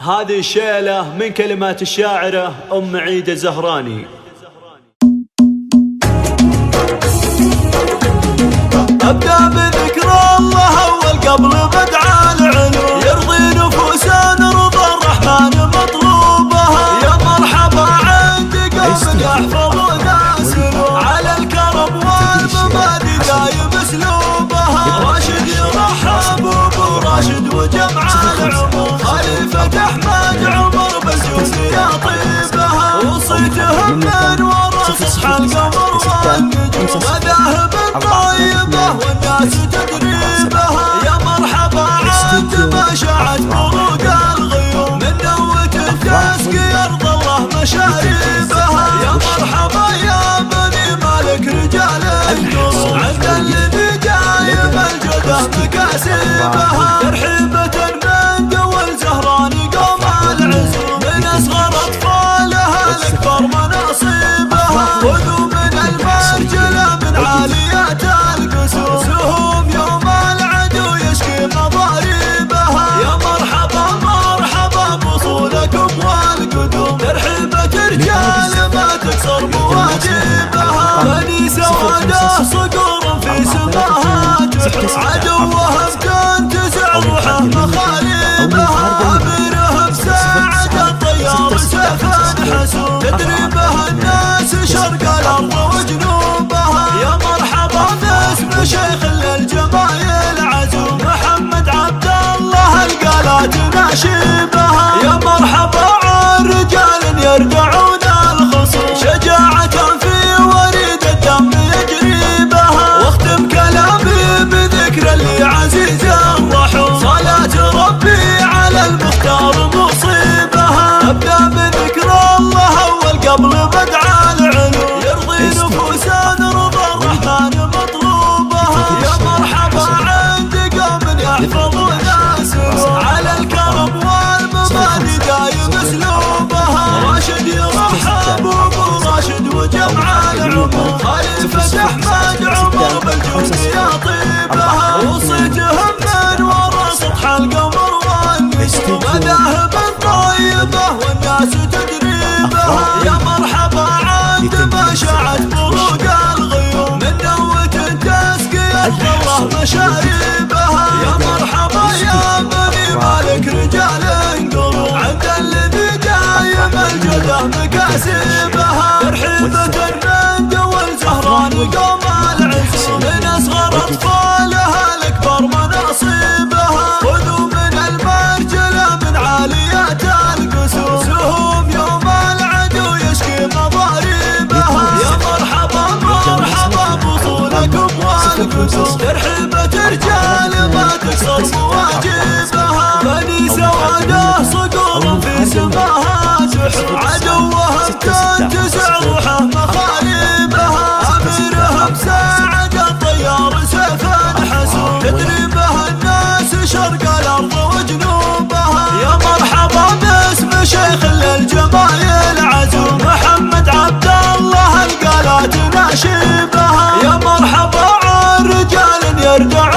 هذه الشيلة من كلمات الشاعرة أم عيدة الزهراني. أبدأ بذكر الله أول قبل بدعى العلو، يرضي نفوسنا رضا الرحمن مطلوبها. يا مرحبا عند قوم يحفظون سلو، على الكرم والمبادئ دايم اسلوبها. راشد يرحب ابو راشد وجمع العمر، خليفة احمد عمر بالجود يا طيبها. وصيتهم من ورا صفح القمر والنجوم، مذاهب طيبة والناس تدريبها. يا مرحبا عند ما شاعت فروق الغيوم، من نوة التسقي يرضى الله مشاربها. يا مرحبا يا بني مالك رجال النور، عند الذي دايم الجده مكاسبها. ترحيبة من دول زهراني قوم العزوم، من اصغر اطفالها لاكبر مناصبها. خذوا من المرجله من عاليات القسوم، سهوم يوم العدو يشكي مضاربها. يا مرحبا مرحبا بوصولكم والقدوم، ترحيبة رجال ما تكسر مواجبها. بني سواده صقور في سماها تحس، عدوهم تنتزع روحه مخالبها. اميرهم ساعد الطيار سيفا حسوم، تدري به الناس شرق الارض وجنوبها. يا مرحبا باسم شيخ للجمايل عزوم، محمد عبد الله القالات ناشبها. يا مرحبا عن رجال يردعون الخصوم، شجاعة في وريد الدم يجري بها. واختم كلامي بذكر اللي عزيز الرحوم، صلاة ربي على المختار مصيبها. ابدا بذكر الله اول قبل بدعى العلو، يرضي نفوسنا رضا الرحمن مطلوبها. يا مرحبا عند قوم يحفظون سلو، على الكرم والمبادئ دايم اسلوبها. راشد يرحب ابو راشد وجمع العمر، خليفة احمد عمر بالجود يا طيبها. وصيتهم من ورا سطح القمر والنجوم، مذاهب طيبة والناس تدريبها. يا مرحبا عند ما شاعت فروق الغيوم، من نوة تسقي الله مشاربها. يا مرحبا يا بني مالك رجال انقروا، عند الذي دايم الجده مكاسبها. ترحيبة من دول زهران قوم العزوم، من اصغر اطفالها لاكبر مناصبها. خذوا من المرجله من عاليات القسوم، سهوم يوم العدو يشكي مضاربها. يا مرحبا مرحبا بوصولكم والقدوم، ترحيبة رجال ما تكسر مواجبها. بني سواده صقور في سماها تحس، عدوهم تنتزع روحه مخالبها. اميرهم ساعد الطيار سيفا حسوم، تدري به الناس شرق الارض وجنوبها. يا مرحبا باسم شيخ للجمايل عزوم، محمد عبد الله القالات ناشبها. يا مرحبا عن رجال يردعون